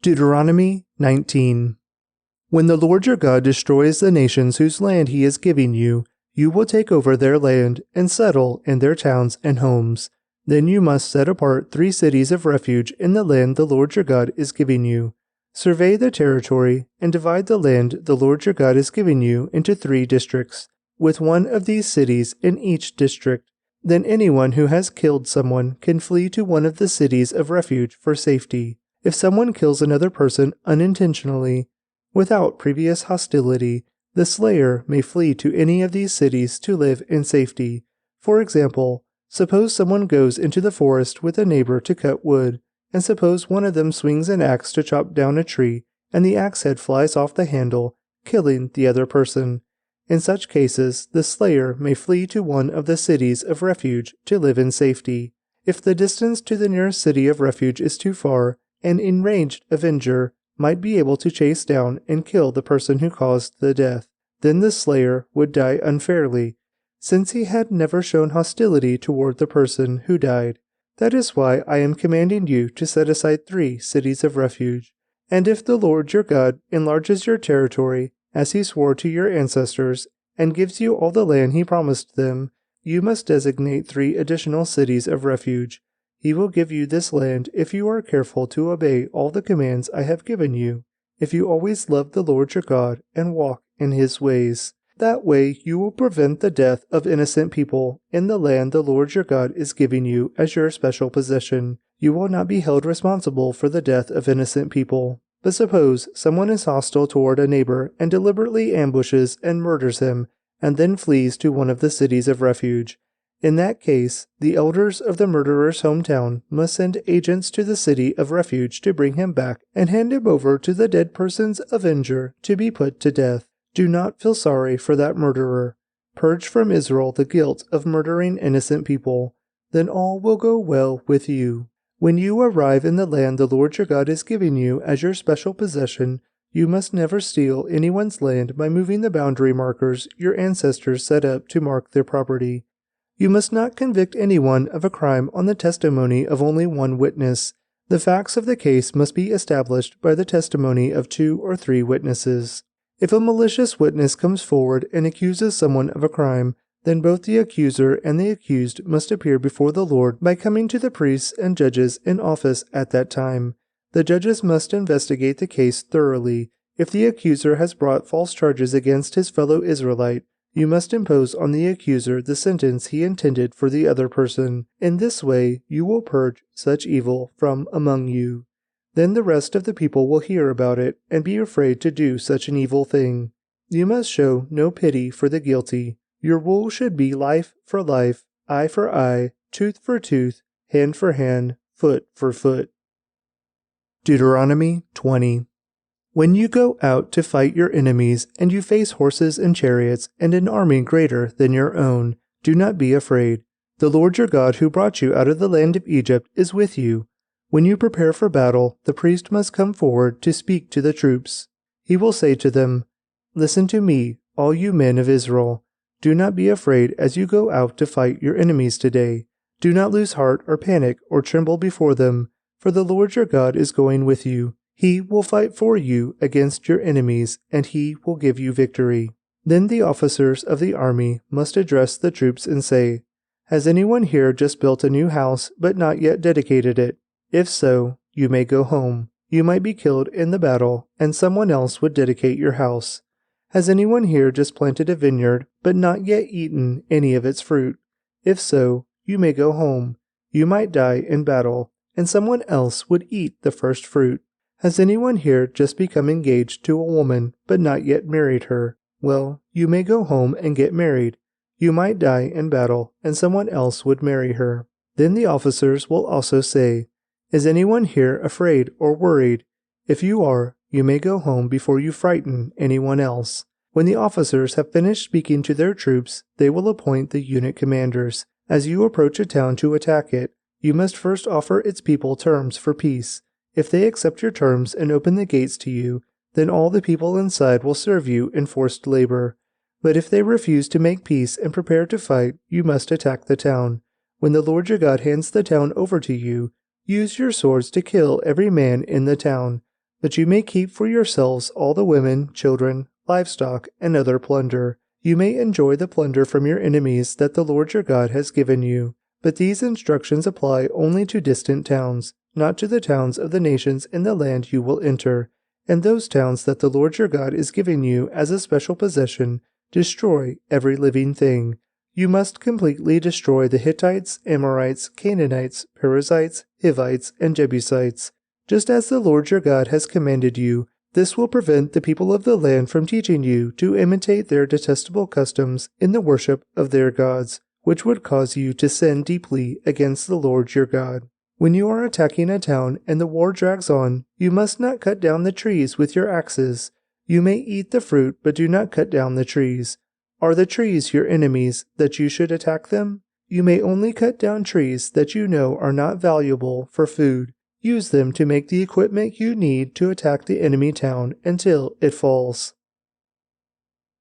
Deuteronomy 19. When the Lord your God destroys the nations whose land he is giving you, you will take over their land and settle in their towns and homes. Then you must set apart 3 cities of refuge in the land the Lord your God is giving you. Survey the territory and divide the land the Lord your God is giving you into 3 districts, with one of these cities in each district. Then anyone who has killed someone can flee to one of the cities of refuge for safety. If someone kills another person unintentionally, without previous hostility, the slayer may flee to any of these cities to live in safety. For example, suppose someone goes into the forest with a neighbor to cut wood, and suppose one of them swings an axe to chop down a tree, and the axe head flies off the handle, killing the other person. In such cases, the slayer may flee to one of the cities of refuge to live in safety. If the distance to the nearest city of refuge is too far, an enraged avenger might be able to chase down and kill the person who caused the death. Then the slayer would die unfairly, since he had never shown hostility toward the person who died. That is why I am commanding you to set aside 3 cities of refuge. And if the Lord your God enlarges your territory, as he swore to your ancestors, and gives you all the land he promised them, you must designate 3 additional cities of refuge. He will give you this land if you are careful to obey all the commands I have given you, if you always love the Lord your God and walk in his ways. That way you will prevent the death of innocent people in the land the Lord your God is giving you as your special possession. You will not be held responsible for the death of innocent people. But suppose someone is hostile toward a neighbor and deliberately ambushes and murders him, and then flees to one of the cities of refuge. In that case, the elders of the murderer's hometown must send agents to the city of refuge to bring him back and hand him over to the dead person's avenger to be put to death. Do not feel sorry for that murderer. Purge from Israel the guilt of murdering innocent people. Then all will go well with you. When you arrive in the land the Lord your God is giving you as your special possession, you must never steal anyone's land by moving the boundary markers your ancestors set up to mark their property. You must not convict anyone of a crime on the testimony of only one witness. The facts of the case must be established by the testimony of 2 or 3 witnesses. If a malicious witness comes forward and accuses someone of a crime, then both the accuser and the accused must appear before the Lord by coming to the priests and judges in office at that time. The judges must investigate the case thoroughly. If the accuser has brought false charges against his fellow Israelite, you must impose on the accuser the sentence he intended for the other person. In this way, you will purge such evil from among you. Then the rest of the people will hear about it and be afraid to do such an evil thing. You must show no pity for the guilty. Your rule should be life for life, eye for eye, tooth for tooth, hand for hand, foot for foot. Deuteronomy 20. When you go out to fight your enemies and you face horses and chariots and an army greater than your own, do not be afraid. The Lord your God who brought you out of the land of Egypt is with you. When you prepare for battle, the priest must come forward to speak to the troops. He will say to them, "Listen to me, all you men of Israel. Do not be afraid as you go out to fight your enemies today. Do not lose heart or panic or tremble before them, for the Lord your God is going with you. He will fight for you against your enemies, and he will give you victory." Then the officers of the army must address the troops and say, "Has anyone here just built a new house but not yet dedicated it? If so, you may go home. You might be killed in the battle, and someone else would dedicate your house. Has anyone here just planted a vineyard but not yet eaten any of its fruit? If so, you may go home. You might die in battle, and someone else would eat the first fruit. Has anyone here just become engaged to a woman but not yet married her? Well, you may go home and get married. You might die in battle, and someone else would marry her." Then the officers will also say, "Is anyone here afraid or worried? If you are, you may go home before you frighten anyone else." When the officers have finished speaking to their troops, they will appoint the unit commanders. As you approach a town to attack it, you must first offer its people terms for peace. If they accept your terms and open the gates to you, then all the people inside will serve you in forced labor. But if they refuse to make peace and prepare to fight, you must attack the town. When the Lord your God hands the town over to you, use your swords to kill every man in the town. But you may keep for yourselves all the women, children, livestock, and other plunder. You may enjoy the plunder from your enemies that the Lord your God has given you. But these instructions apply only to distant towns, not to the towns of the nations in the land you will enter. And those towns that the Lord your God is giving you as a special possession, destroy every living thing. You must completely destroy the Hittites, Amorites, Canaanites, Perizzites, Hivites, and Jebusites. Just as the Lord your God has commanded you, this will prevent the people of the land from teaching you to imitate their detestable customs in the worship of their gods, which would cause you to sin deeply against the Lord your God. When you are attacking a town and the war drags on, you must not cut down the trees with your axes. You may eat the fruit, but do not cut down the trees. Are the trees your enemies, that you should attack them? You may only cut down trees that you know are not valuable for food. Use them to make the equipment you need to attack the enemy town until it falls.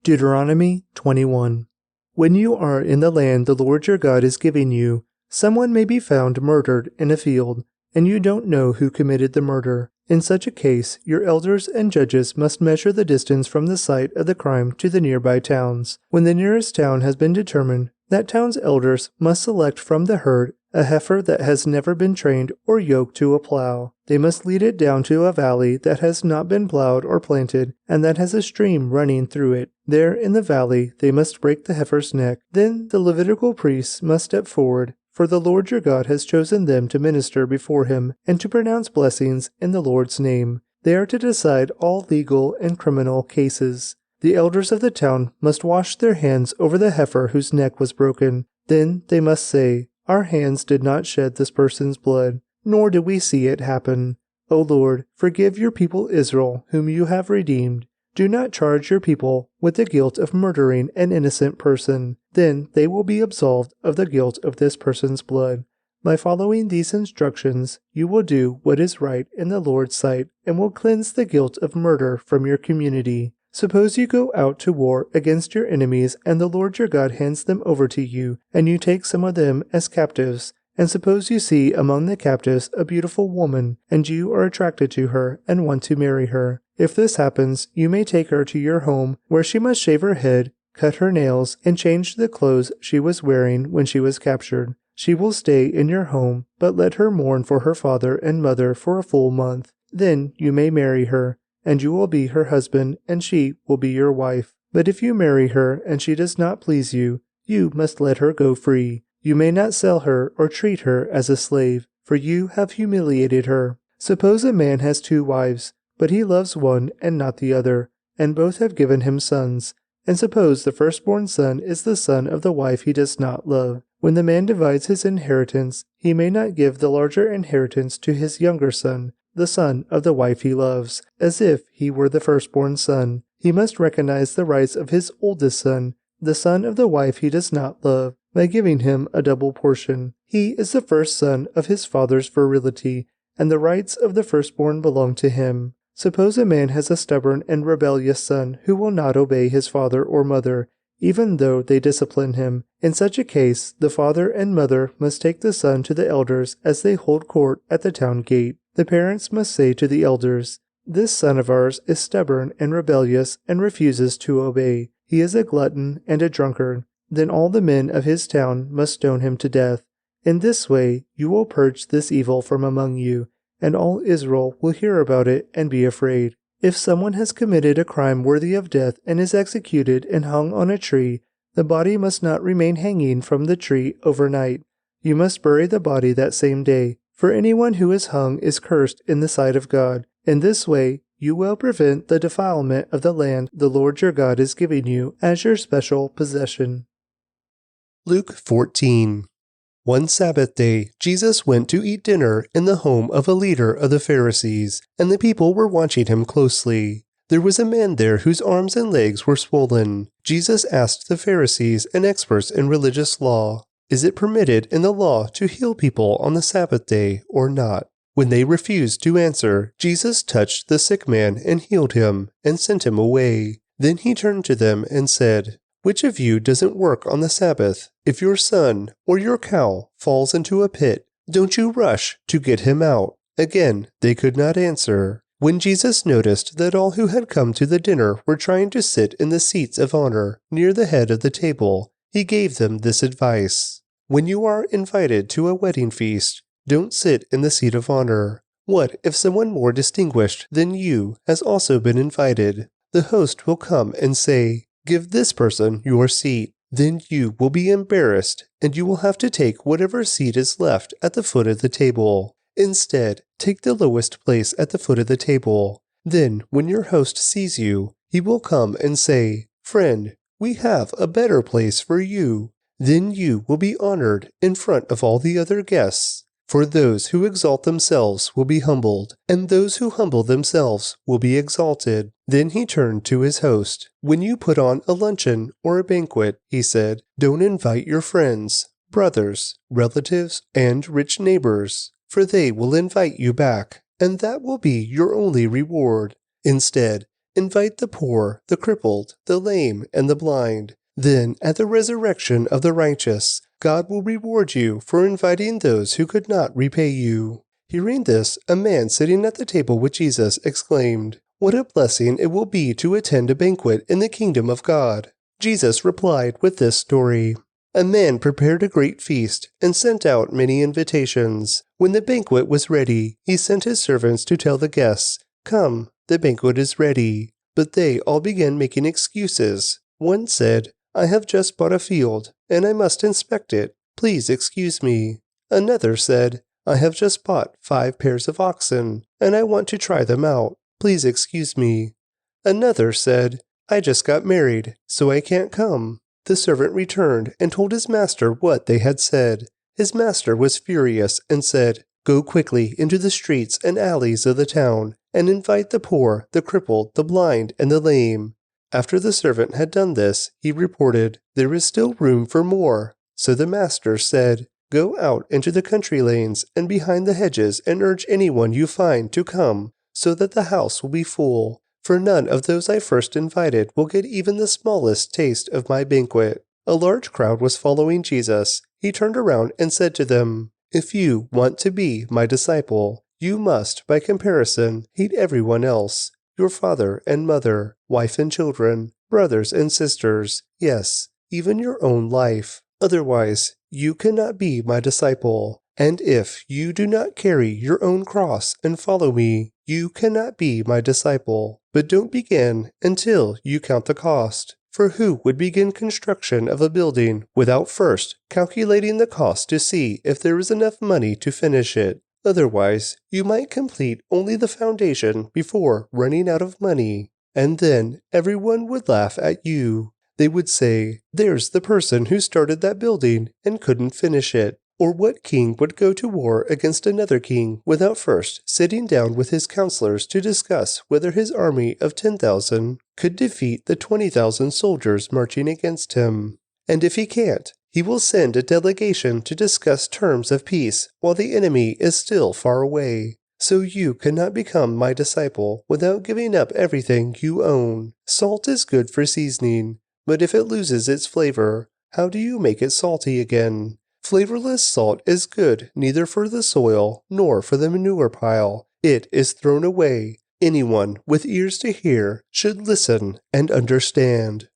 Deuteronomy 21. When you are in the land the Lord your God is giving you, someone may be found murdered in a field, and you don't know who committed the murder. In such a case, your elders and judges must measure the distance from the site of the crime to the nearby towns. When the nearest town has been determined, that town's elders must select from the herd a heifer that has never been trained or yoked to a plow. They must lead it down to a valley that has not been plowed or planted and that has a stream running through it. There in the valley they must break the heifer's neck. Then the Levitical priests must step forward, for the Lord your God has chosen them to minister before him and to pronounce blessings in the Lord's name. They are to decide all legal and criminal cases. The elders of the town must wash their hands over the heifer whose neck was broken. Then they must say, "Our hands did not shed this person's blood, nor did we see it happen. O Lord, forgive your people Israel, whom you have redeemed. Do not charge your people with the guilt of murdering an innocent person. Then they will be absolved of the guilt of this person's blood. By following these instructions, you will do what is right in the Lord's sight and will cleanse the guilt of murder from your community. Suppose you go out to war against your enemies and the Lord your God hands them over to you, and you take some of them as captives. And suppose you see among the captives a beautiful woman, and you are attracted to her and want to marry her. If this happens, you may take her to your home, where she must shave her head, cut her nails, and change the clothes she was wearing when she was captured. She will stay in your home, but let her mourn for her father and mother for a full month. Then you may marry her, and you will be her husband, and she will be your wife. But if you marry her and she does not please you, you must let her go free. You may not sell her or treat her as a slave, for you have humiliated her. Suppose a man has 2 wives, but he loves one and not the other, and both have given him sons. And suppose the firstborn son is the son of the wife he does not love. When the man divides his inheritance, he may not give the larger inheritance to his younger son, the son of the wife he loves, as if he were the firstborn son. He must recognize the rights of his oldest son, the son of the wife he does not love, by giving him a double portion. He is the first son of his father's virility, and the rights of the firstborn belong to him. Suppose a man has a stubborn and rebellious son who will not obey his father or mother, even though they discipline him. In such a case, the father and mother must take the son to the elders as they hold court at the town gate. The parents must say to the elders, "This son of ours is stubborn and rebellious and refuses to obey. He is a glutton and a drunkard." Then all the men of his town must stone him to death. In this way you will purge this evil from among you, and all Israel will hear about it and be afraid. If someone has committed a crime worthy of death and is executed and hung on a tree, the body must not remain hanging from the tree overnight. You must bury the body that same day, for anyone who is hung is cursed in the sight of God. In this way, you will prevent the defilement of the land the Lord your God is giving you as your special possession. Luke 14. One Sabbath day, Jesus went to eat dinner in the home of a leader of the Pharisees, and the people were watching him closely. There was a man there whose arms and legs were swollen. Jesus asked the Pharisees and experts in religious law, "Is it permitted in the law to heal people on the Sabbath day or not?" When they refused to answer, Jesus touched the sick man and healed him and sent him away. Then he turned to them and said, "Which of you doesn't work on the Sabbath? If your son or your cow falls into a pit, don't you rush to get him out?" Again, they could not answer. When Jesus noticed that all who had come to the dinner were trying to sit in the seats of honor near the head of the table, he gave them this advice. When you are invited to a wedding feast, don't sit in the seat of honor. What if someone more distinguished than you has also been invited? The host will come and say, "Give this person your seat." Then you will be embarrassed, and you will have to take whatever seat is left at the foot of the table. Instead, take the lowest place at the foot of the table. Then, when your host sees you, he will come and say, "Friend, we have a better place for you." Then you will be honored in front of all the other guests. For those who exalt themselves will be humbled, and those who humble themselves will be exalted. Then he turned to his host. When you put on a luncheon or a banquet, he said, don't invite your friends, brothers, relatives, and rich neighbors, for they will invite you back, and that will be your only reward. Instead, invite the poor, the crippled, the lame, and the blind. Then, at the resurrection of the righteous, God will reward you for inviting those who could not repay you. Hearing this, a man sitting at the table with Jesus exclaimed, "What a blessing it will be to attend a banquet in the kingdom of God." Jesus replied with this story. A man prepared a great feast and sent out many invitations. When the banquet was ready, he sent his servants to tell the guests, "Come, the banquet is ready." But they all began making excuses. One said, "I have just bought a field, and I must inspect it. Please excuse me." Another said, "I have just bought 5 pairs of oxen, and I want to try them out. Please excuse me." Another said, "I just got married, so I can't come." The servant returned and told his master what they had said. His master was furious and said, "Go quickly into the streets and alleys of the town, and invite the poor, the crippled, the blind, and the lame." After the servant had done this, he reported, "There is still room for more." So the master said, "Go out into the country lanes and behind the hedges and urge anyone you find to come, so that the house will be full. For none of those I first invited will get even the smallest taste of my banquet." A large crowd was following Jesus. He turned around and said to them, "If you want to be my disciple, you must, by comparison, hate everyone else. Your father and mother, wife and children, brothers and sisters, yes, even your own life. Otherwise, you cannot be my disciple. And if you do not carry your own cross and follow me, you cannot be my disciple. But don't begin until you count the cost. For who would begin construction of a building without first calculating the cost to see if there is enough money to finish it? Otherwise, you might complete only the foundation before running out of money, and then everyone would laugh at you. They would say, 'There's the person who started that building and couldn't finish it.' Or what king would go to war against another king without first sitting down with his counselors to discuss whether his army of 10,000 could defeat the 20,000 soldiers marching against him? And if he can't, he will send a delegation to discuss terms of peace while the enemy is still far away. So you cannot become my disciple without giving up everything you own. Salt is good for seasoning, but if it loses its flavor, how do you make it salty again? Flavorless salt is good neither for the soil nor for the manure pile. It is thrown away. Anyone with ears to hear should listen and understand.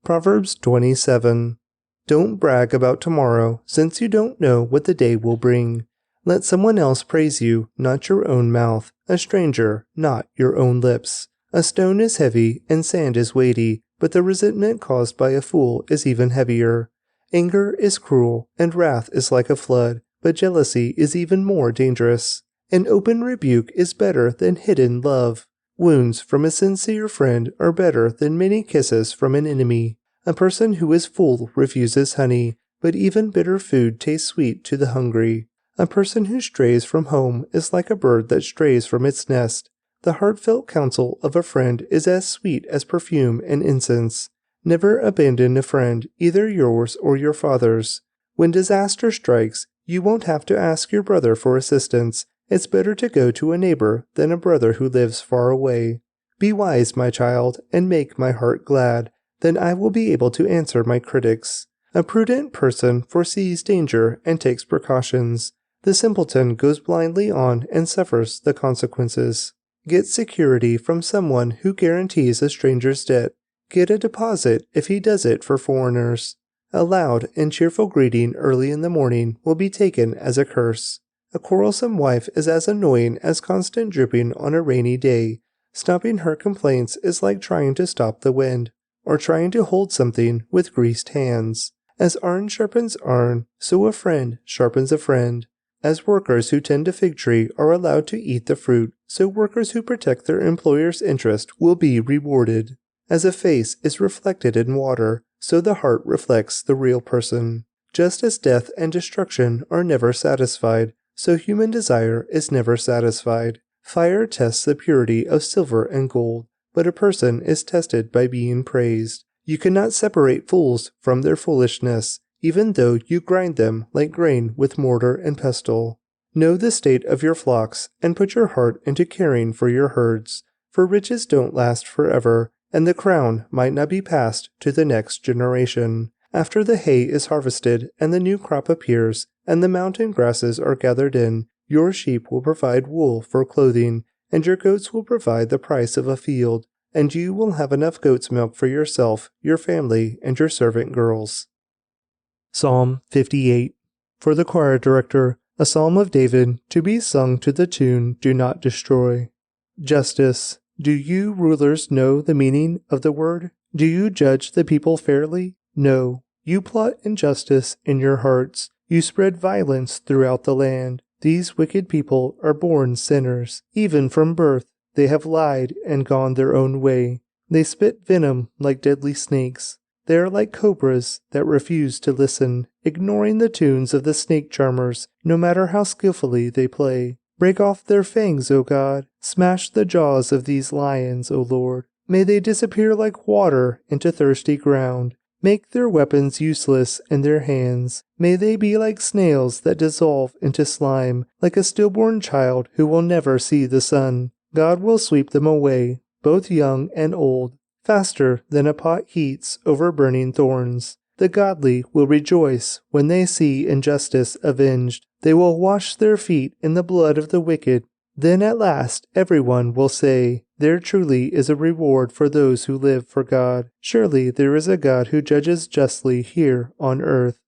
Proverbs 27. Don't brag about tomorrow, since you don't know what the day will bring. Let someone else praise you, not your own mouth, a stranger, not your own lips. A stone is heavy and sand is weighty, but the resentment caused by a fool is even heavier. Anger is cruel, and wrath is like a flood, but jealousy is even more dangerous. An open rebuke is better than hidden love. Wounds from a sincere friend are better than many kisses from an enemy. A person who is full refuses honey, but even bitter food tastes sweet to the hungry. A person who strays from home is like a bird that strays from its nest. The heartfelt counsel of a friend is as sweet as perfume and incense. Never abandon a friend, either yours or your father's. When disaster strikes, you won't have to ask your brother for assistance. It's better to go to a neighbor than a brother who lives far away. Be wise, my child, and make my heart glad. Then I will be able to answer my critics. A prudent person foresees danger and takes precautions. The simpleton goes blindly on and suffers the consequences. Get security from someone who guarantees a stranger's debt. Get a deposit if he does it for foreigners. A loud and cheerful greeting early in the morning will be taken as a curse. A quarrelsome wife is as annoying as constant dripping on a rainy day. Stopping her complaints is like trying to stop the wind, or trying to hold something with greased hands. As iron sharpens iron, so a friend sharpens a friend. As workers who tend a fig tree are allowed to eat the fruit, so workers who protect their employer's interest will be rewarded. As a face is reflected in water, so the heart reflects the real person. Just as death and destruction are never satisfied, so human desire is never satisfied. Fire tests the purity of silver and gold, but a person is tested by being praised. You cannot separate fools from their foolishness, even though you grind them like grain with mortar and pestle. Know the state of your flocks, and put your heart into caring for your herds, for riches don't last forever, and the crown might not be passed to the next generation. After the hay is harvested, and the new crop appears, and the mountain grasses are gathered in, your sheep will provide wool for clothing, and your goats will provide the price of a field, and you will have enough goat's milk for yourself, your family, and your servant girls. Psalm 58. For the choir director, a psalm of David, to be sung to the tune, Do Not Destroy. Justice. Do you rulers know the meaning of the word? Do you judge the people fairly? No. You plot injustice in your hearts. You spread violence throughout the land. These wicked people are born sinners. Even from birth, they have lied and gone their own way. They spit venom like deadly snakes. They are like cobras that refuse to listen, ignoring the tunes of the snake charmers, no matter how skillfully they play. Break off their fangs, O God. Smash the jaws of these lions, O Lord. May they disappear like water into thirsty ground. Make their weapons useless in their hands. May they be like snails that dissolve into slime, like a stillborn child who will never see the sun. God will sweep them away, both young and old, faster than a pot heats over burning thorns. The godly will rejoice when they see injustice avenged. They will wash their feet in the blood of the wicked. Then at last everyone will say, There truly is a reward for those who live for God. Surely there is a God who judges justly here on earth.